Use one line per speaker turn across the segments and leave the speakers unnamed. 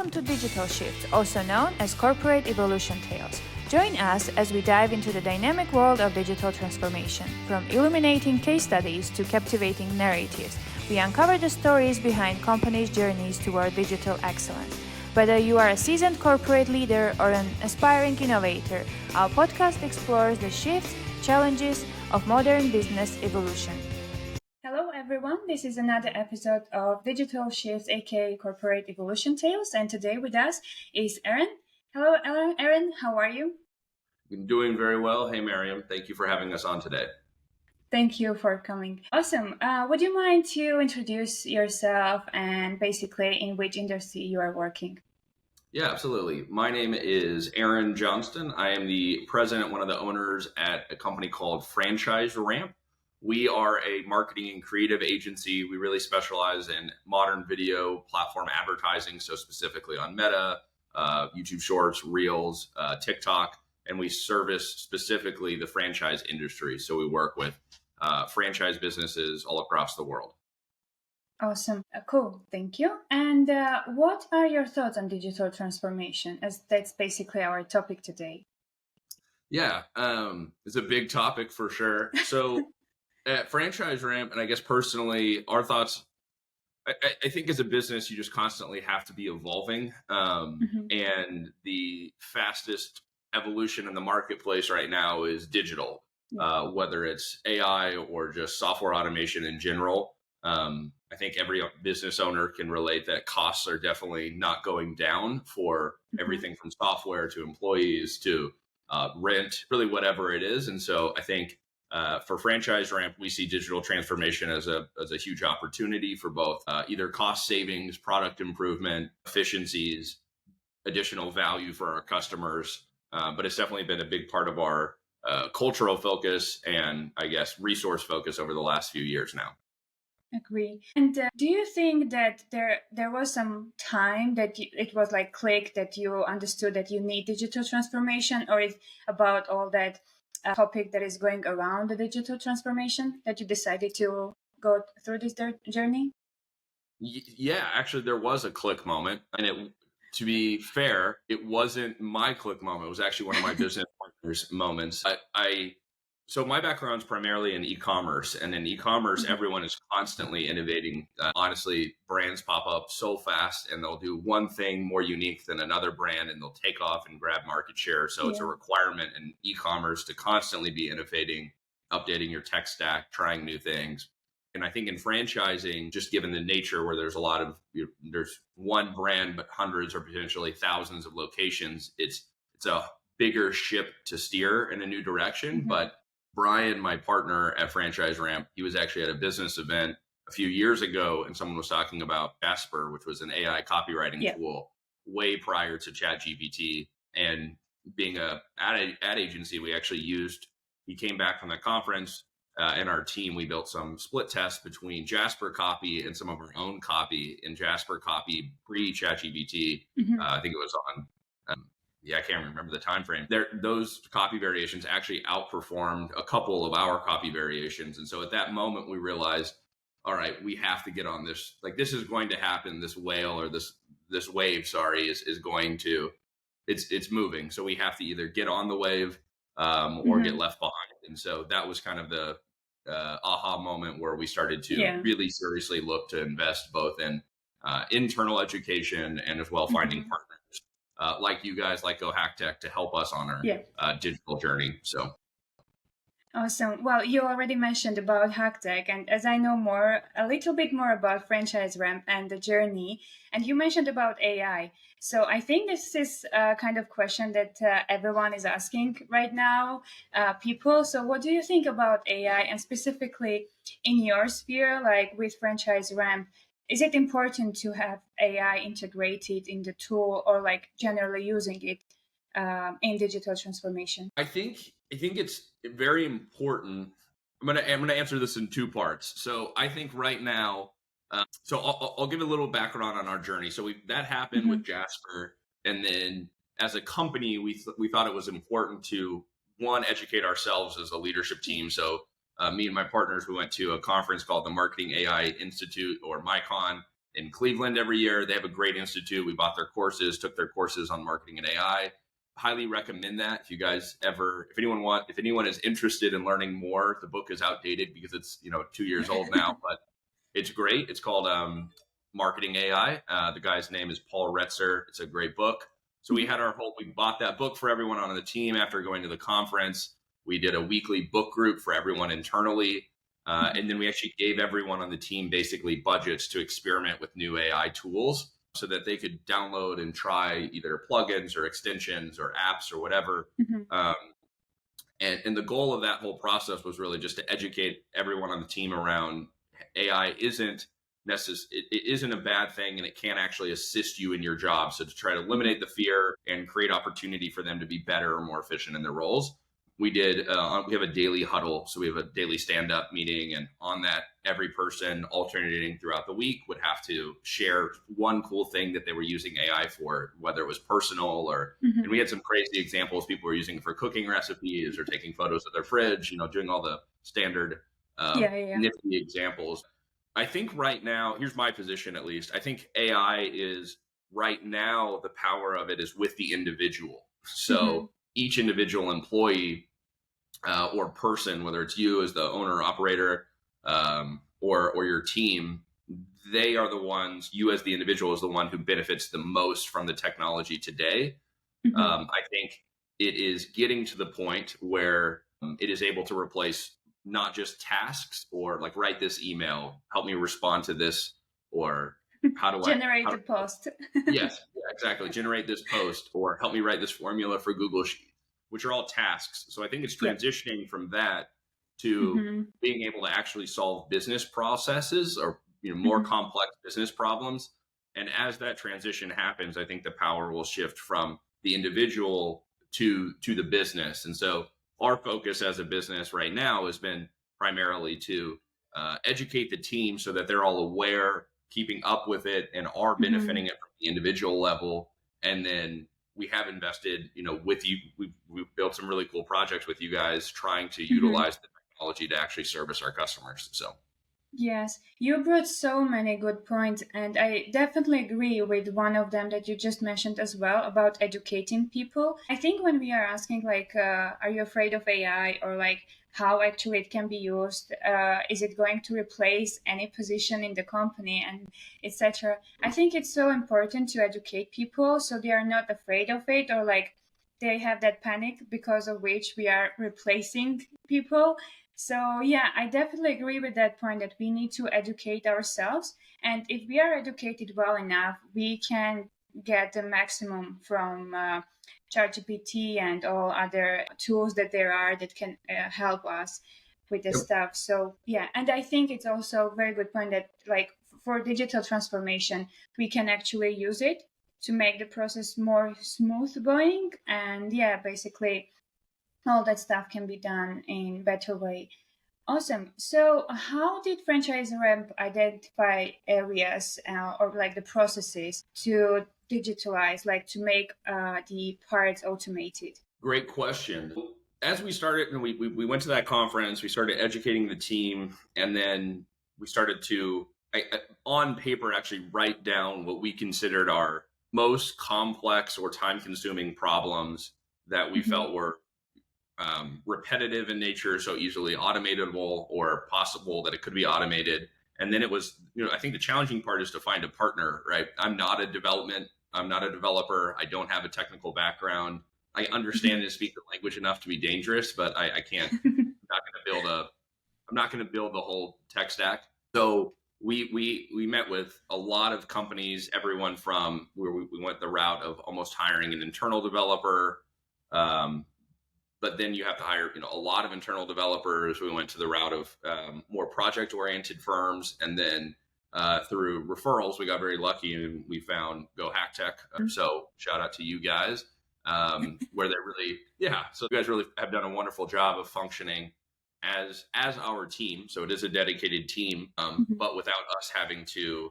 welcome to Digital Shift, also known as Corporate Evolution Tales. Join us as we dive into the dynamic world of digital transformation. From illuminating case studies to captivating narratives, we uncover the stories behind companies' journeys toward digital excellence. Whether you are a seasoned corporate leader or an aspiring innovator, our podcast explores the shifts, challenges of modern business evolution. Hello everyone, this is another episode of Digital Shifts, aka Corporate Evolution Tales, and today with us is Aren. Hello Aren, how are you?
I'm doing very well. Hey Mariam, thank you for having us on today.
Thank you for coming. Awesome. Would you mind to introduce yourself and basically in which industry you are working?
Yeah, absolutely. My name is Aren Johnstone. I am the president, one of the owners at a company called Franchise Ramp. We are a marketing and creative agency. We really specialize in modern video platform advertising, so specifically on Meta, YouTube Shorts, Reels, TikTok, and we service specifically the franchise industry. So we work with franchise businesses all across the world.
Awesome. Cool. Thank you. And what are your thoughts on digital transformation, as that's basically our topic today?
Yeah, it's a big topic for sure. So at Franchise Ramp, and I guess personally, our thoughts, I think as a business, you just constantly have to be evolving. And the fastest evolution in the marketplace right now is digital, whether it's AI or just software automation in general. I think every business owner can relate that costs are definitely not going down for everything from software to employees to rent, really whatever it is. And so I think for Franchise Ramp, we see digital transformation as a huge opportunity for both either cost savings, product improvement, efficiencies, additional value for our customers. But it's definitely been a big part of our cultural focus and I guess resource focus over the last few years now.
Agree. And do you think that there was some time that it was like click that you understood that you need digital transformation, or is about all that topic that is going around the digital transformation that you decided to go through this journey?
Yeah, actually, there was a click moment, and to be fair, it wasn't my click moment. It was actually one of my business partners' moments. So my background's primarily in e-commerce, and in e-commerce, everyone is constantly innovating. Honestly, brands pop up so fast and they'll do one thing more unique than another brand and they'll take off and grab market share. So it's a requirement in e-commerce to constantly be innovating, updating your tech stack, trying new things. And I think in franchising, just given the nature where there's a lot of, there's one brand, but hundreds or potentially thousands of locations, it's a bigger ship to steer in a new direction. But Brian, my partner at Franchise Ramp, he was actually at a business event a few years ago, and someone was talking about Jasper, which was an AI copywriting tool way prior to ChatGPT. And being a ad agency, we actually he came back from the conference, and our team, we built some split tests between Jasper copy and some of our own copy. In Jasper copy pre-ChatGPT, I think it was on I can't remember the time frame. Those copy variations actually outperformed a couple of our copy variations. And so at that moment, we realized, all right, we have to get on this. Like, this is going to happen. This whale or this wave, is going to, it's moving. So we have to either get on the wave or get left behind. And so that was kind of the aha moment where we started to really seriously look to invest both in internal education and as well finding partners. Like you guys, like GoHackTech, to help us on our digital journey. So
awesome. Well, you already mentioned about HackTech, and as I know a little bit more about Franchise Ramp and the journey, and you mentioned about AI. So I think this is a kind of question that everyone is asking right now, people. So what do you think about AI, and specifically in your sphere, like with Franchise Ramp? Is it important to have AI integrated in the tool, or like generally using it in digital transformation?
I think it's very important. I'm gonna answer this in two parts. So I think right now, so I'll give a little background on our journey. So that happened with Jasper, and then as a company, we thought it was important to educate ourselves as a leadership team. So me and my partners, we went to a conference called the Marketing AI Institute, or MyCon, in Cleveland every year. They have a great institute. We bought their courses, took their courses on marketing and AI. Highly recommend that. If you guys ever, if anyone is interested in learning more, the book is outdated because it's 2 years old now, but it's great. It's called Marketing AI. The guy's name is Paul Retzer. It's a great book. So we bought that book for everyone on the team after going to the conference. We did a weekly book group for everyone internally. And then we actually gave everyone on the team basically budgets to experiment with new AI tools so that they could download and try either plugins or extensions or apps or whatever. And the goal of that whole process was really just to educate everyone on the team around AI isn't a bad thing, and it can actually assist you in your job. So to try to eliminate the fear and create opportunity for them to be better or more efficient in their roles. We have a daily huddle. So we have a daily stand-up meeting, and on that, every person alternating throughout the week would have to share one cool thing that they were using AI for, whether it was personal or, and we had some crazy examples. People were using it for cooking recipes or taking photos of their fridge, doing all the standard nifty examples. I think right now, here's my position at least, I think AI is right now, the power of it is with the individual. So each individual employee or person, whether it's you as the owner or operator or your team, they are the ones, you as the individual is the one who benefits the most from the technology today. I think it is getting to the point where it is able to replace not just tasks or like write this email, help me respond to this, or how do
generate a post.
Yes, exactly. Generate this post or help me write this formula for Google Sheets, which are all tasks. So I think it's transitioning from that to being able to actually solve business processes or more complex business problems. And as that transition happens, I think the power will shift from the individual to the business. And so our focus as a business right now has been primarily to educate the team so that they're all aware, keeping up with it, and are benefiting it from the individual level. And then we have invested, with you, we've built some really cool projects with you guys trying to utilize the technology to actually service our customers. So.
Yes, you brought so many good points, and I definitely agree with one of them that you just mentioned as well about educating people. I think when we are asking are you afraid of AI, or how actually it can be used, is it going to replace any position in the company, and etc. I think it's so important to educate people so they are not afraid of it, or they have that panic because of which we are replacing people. So yeah, I definitely agree with that point that we need to educate ourselves. And if we are educated well enough, we can get the maximum from ChatGPT and all other tools that there are that can help us with this stuff. So yeah, and I think it's also a very good point that for digital transformation, we can actually use it to make the process more smooth going. And yeah, basically all that stuff can be done in better way. Awesome. So how did franchise ramp identify areas or the processes to digitalize, to make the parts automated?
Great question. As we started, and we went to that conference, we started educating the team, and then we started to, on paper, actually write down what we considered our most complex or time-consuming problems that we felt were repetitive in nature, so easily automatable or possible that it could be automated. And then it was, I think the challenging part is to find a partner, right? I'm not a developer. I don't have a technical background. I understand and speak the language enough to be dangerous, but I can't, I'm not going to build the whole tech stack. So we met with a lot of companies, everyone from where we went the route of almost hiring an internal developer, but then you have to hire, a lot of internal developers. We went to the route of more project-oriented firms, and then through referrals, we got very lucky and we found Go Hack Tech. So shout out to you guys, where they're really, So you guys really have done a wonderful job of functioning as our team. So it is a dedicated team, but without us having to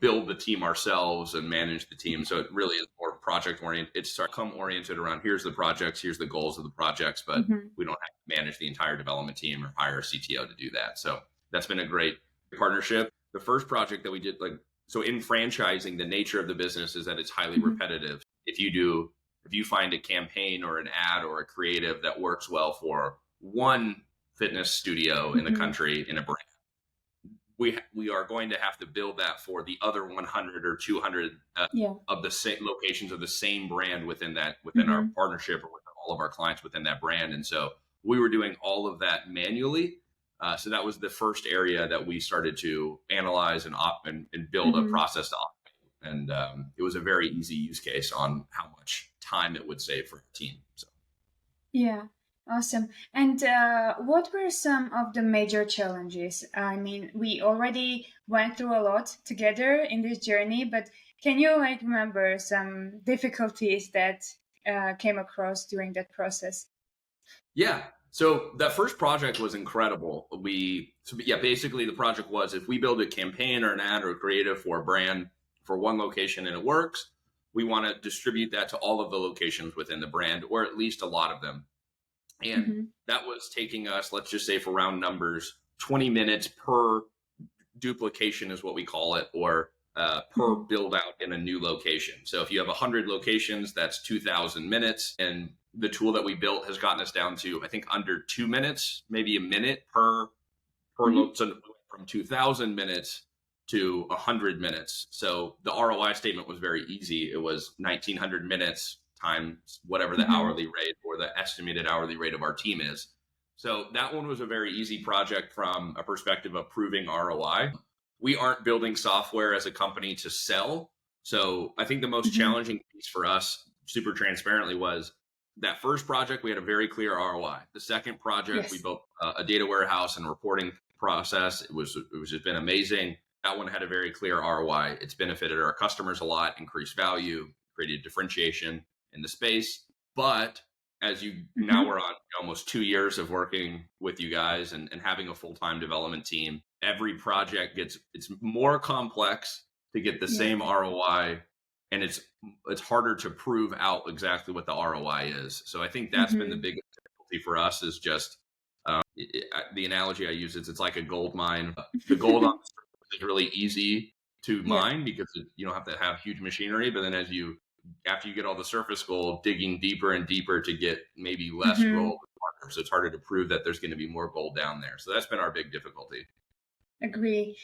build the team ourselves and manage the team. So it really is more project oriented. It's outcome oriented around here's the projects, here's the goals of the projects, but we don't have to manage the entire development team or hire a CTO to do that. So that's been a great partnership. The first project that we did, So in franchising, the nature of the business is that it's highly repetitive. If you find a campaign or an ad or a creative that works well for one fitness studio in the country in a brand, we are going to have to build that for the other 100 or 200 of the same locations of the same brand within our partnership or with all of our clients within that brand. And so we were doing all of that manually. So that was the first area that we started to analyze and build a process to automate. And it was a very easy use case on how much time it would save for a team. So.
Yeah. Awesome. And what were some of the major challenges? I mean, we already went through a lot together in this journey, but can you remember some difficulties that came across during that process?
Yeah. So that first project was incredible. Basically the project was, if we build a campaign or an ad or a creative for a brand for one location and it works, we want to distribute that to all of the locations within the brand, or at least a lot of them. And that was taking us, let's just say for round numbers, 20 minutes per duplication is what we call it, or per build out in a new location. So if you have 100 locations, that's 2,000 minutes. And the tool that we built has gotten us down to, I think, under 2 minutes, maybe a minute per so from 2,000 minutes to 100 minutes. So the ROI statement was very easy. It was 1,900 minutes times whatever the hourly rate or the estimated hourly rate of our team is. So that one was a very easy project from a perspective of proving ROI. We aren't building software as a company to sell. So I think the most challenging piece for us, super transparently, was that first project, we had a very clear ROI. The second project, we built a data warehouse and reporting process. It was just been amazing. That one had a very clear ROI. It's benefited our customers a lot, increased value, created differentiation in the space. But as you now we're on almost 2 years of working with you guys and having a full-time development team, every project it's more complex to get the same ROI, and it's harder to prove out exactly what the ROI is. So I think that's been the biggest difficulty for us, is just the analogy I use is it's like a gold mine. The gold on the surface is really easy to mine because you don't have to have huge machinery, but then after you get all the surface gold, digging deeper and deeper to get maybe less gold. So it's harder to prove that there's going to be more gold down there. So that's been our big difficulty.
Agree.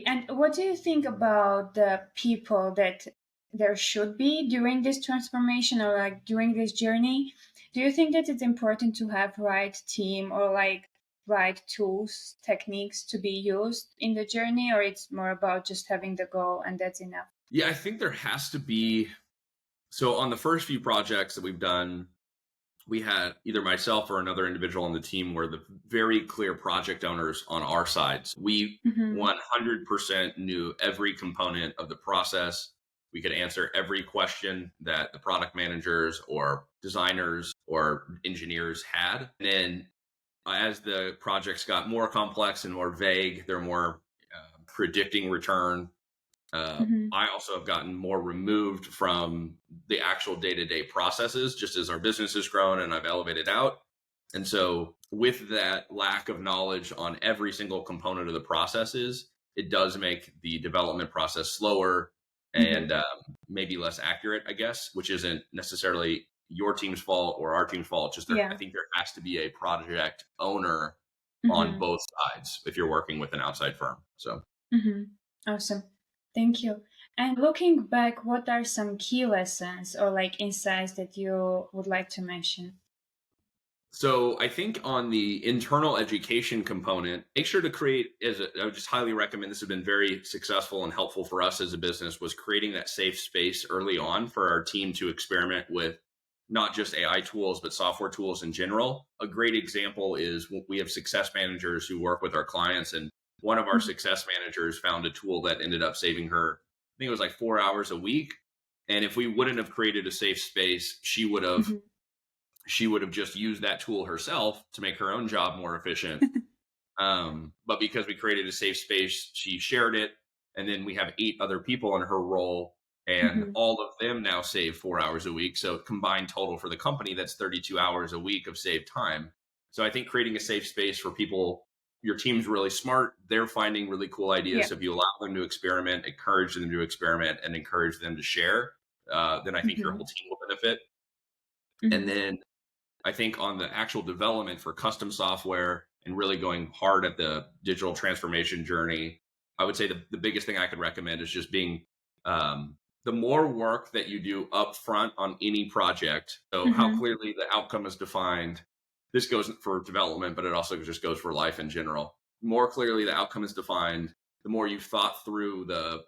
And what do you think about the people that there should be during this transformation or during this journey? Do you think that it's important to have right team or right tools, techniques to be used in the journey, or it's more about just having the goal and that's enough?
Yeah, I think there has to be. So on the first few projects that we've done, we had either myself or another individual on the team were the very clear project owners on our sides. We 100% knew every component of the process. We could answer every question that the product managers or designers or engineers had. And then as the projects got more complex and more vague, they're more predicting return. I also have gotten more removed from the actual day-to-day processes, just as our business has grown and I've elevated out. And so with that lack of knowledge on every single component of the processes, it does make the development process slower and maybe less accurate, I guess, which isn't necessarily your team's fault or our team's fault. Just I think there has to be a project owner on both sides if you're working with an outside firm. So
Awesome. Thank you. And looking back, what are some key lessons or insights that you would like to mention?
So I think on the internal education component, make sure to create, I would just highly recommend, this has been very successful and helpful for us as a business, was creating that safe space early on for our team to experiment with not just AI tools, but software tools in general. A great example is we have success managers who work with our clients, and one of our success managers found a tool that ended up saving her, I think it was 4 hours a week. And if we wouldn't have created a safe space, she would have just used that tool herself to make her own job more efficient. But because we created a safe space, she shared it. And then we have 8 other people in her role, and all of them now save 4 hours a week. So combined total for the company, that's 32 hours a week of saved time. So I think creating a safe space for people your team's really smart, they're finding really cool ideas.
Yeah.
So if you allow them to experiment, encourage them to experiment, and encourage them to share, then I think your whole team will benefit. And then I think on the actual development for custom software and really going hard at the digital transformation journey, I would say the biggest thing I could recommend is just being the more work that you do up front on any project. So how clearly the outcome is defined. This goes for development, but it also just goes for life in general. The more clearly the outcome is defined, the more you've thought through the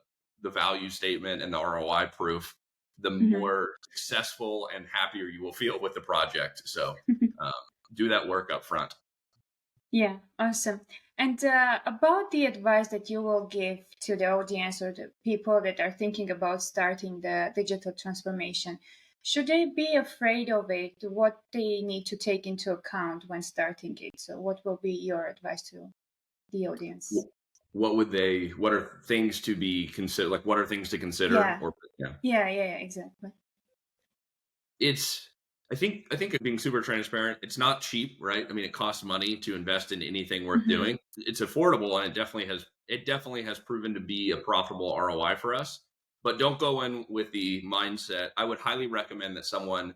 value statement and the ROI proof, the more successful and happier you will feel with the project. So do that work up front.
Yeah, awesome. And about the advice that you will give to the audience or the people that are thinking about starting the digital transformation, should they be afraid of it? What they need to take into account when starting it? So what will be your advice to the audience?
What are things to be considered? Like, what are things to consider?
Yeah, exactly.
I think being super transparent, it's not cheap, right? I mean, it costs money to invest in anything worth doing. It's affordable, and it definitely has proven to be a profitable ROI for us. But don't go in with the mindset. I would highly recommend that someone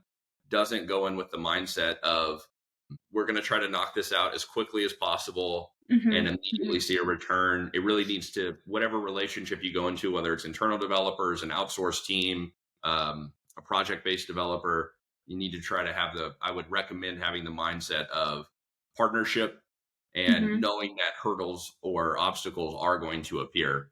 doesn't go in with the mindset of, we're going to try to knock this out as quickly as possible and immediately see a return. It really needs to, whatever relationship you go into, whether it's internal developers, an outsourced team, a project-based developer, you need to try to have I would recommend having the mindset of partnership and knowing that hurdles or obstacles are going to appear.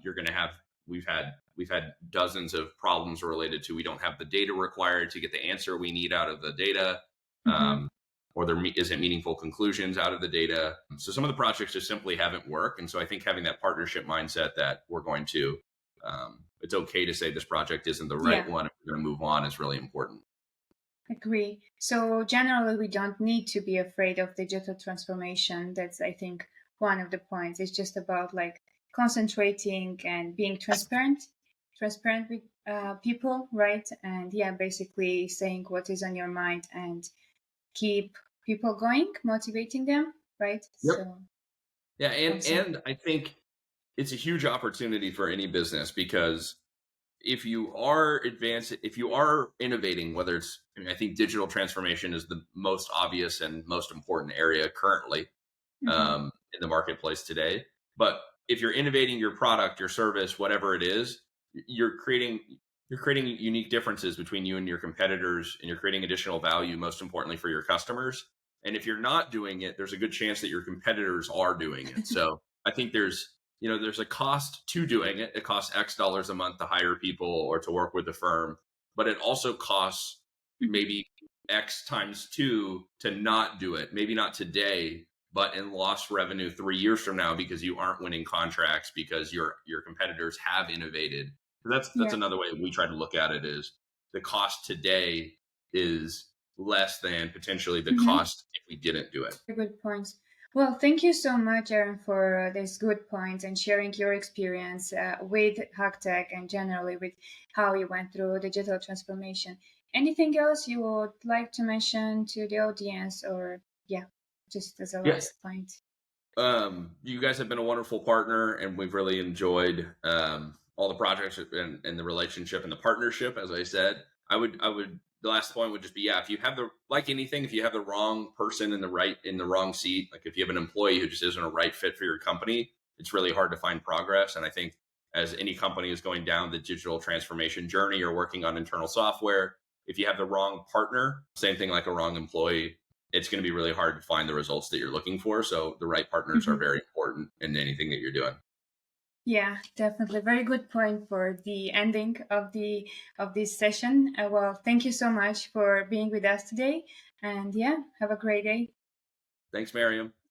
You're going to have, we've had dozens of problems related to, we don't have the data required to get the answer we need out of the data. Or there isn't meaningful conclusions out of the data. So some of the projects just simply haven't worked. And so I think having that partnership mindset that we're going to, it's okay to say this project isn't the right one, if we're going to move on, is really important.
Agree. So generally, we don't need to be afraid of digital transformation. That's, I think, one of the points. It's just about like concentrating and being transparent with people, right? And basically saying what is on your mind and keep people going, motivating them, right?
Yep.
So,
yeah, and I think it's a huge opportunity for any business, because if you are innovating, whether it's, I think digital transformation is the most obvious and most important area currently in the marketplace today. But if you're innovating your product, your service, whatever it is, you're creating unique differences between you and your competitors, and you're creating additional value, most importantly, for your customers. And if you're not doing it, there's a good chance that your competitors are doing it. So I think there's a cost to doing it. It costs X dollars a month to hire people or to work with a firm, but it also costs maybe X times 2 to not do it. Maybe not today, but in lost revenue 3 years from now, because you aren't winning contracts because your competitors have innovated. That's another way we try to look at it, is the cost today is less than potentially the cost if we didn't do it.
Good points. Well, thank you so much, Aren, for these good points and sharing your experience with HackTech and generally with how you went through digital transformation. Anything else you would like to mention to the audience, or just as a last point?
You guys have been a wonderful partner, and we've really enjoyed all the projects and the relationship and the partnership. As I said, the last point would just be, if you have like anything, if you have the wrong person in the wrong seat, like if you have an employee who just isn't a right fit for your company, it's really hard to find progress. And I think as any company is going down the digital transformation journey or working on internal software, if you have the wrong partner, same thing like a wrong employee, it's going to be really hard to find the results that you're looking for. So the right partners are very important in anything that you're doing. Yeah,
definitely. Very good point for the ending of this session. Well, thank you so much for being with us today, and have a great day.
Thanks, Mariam.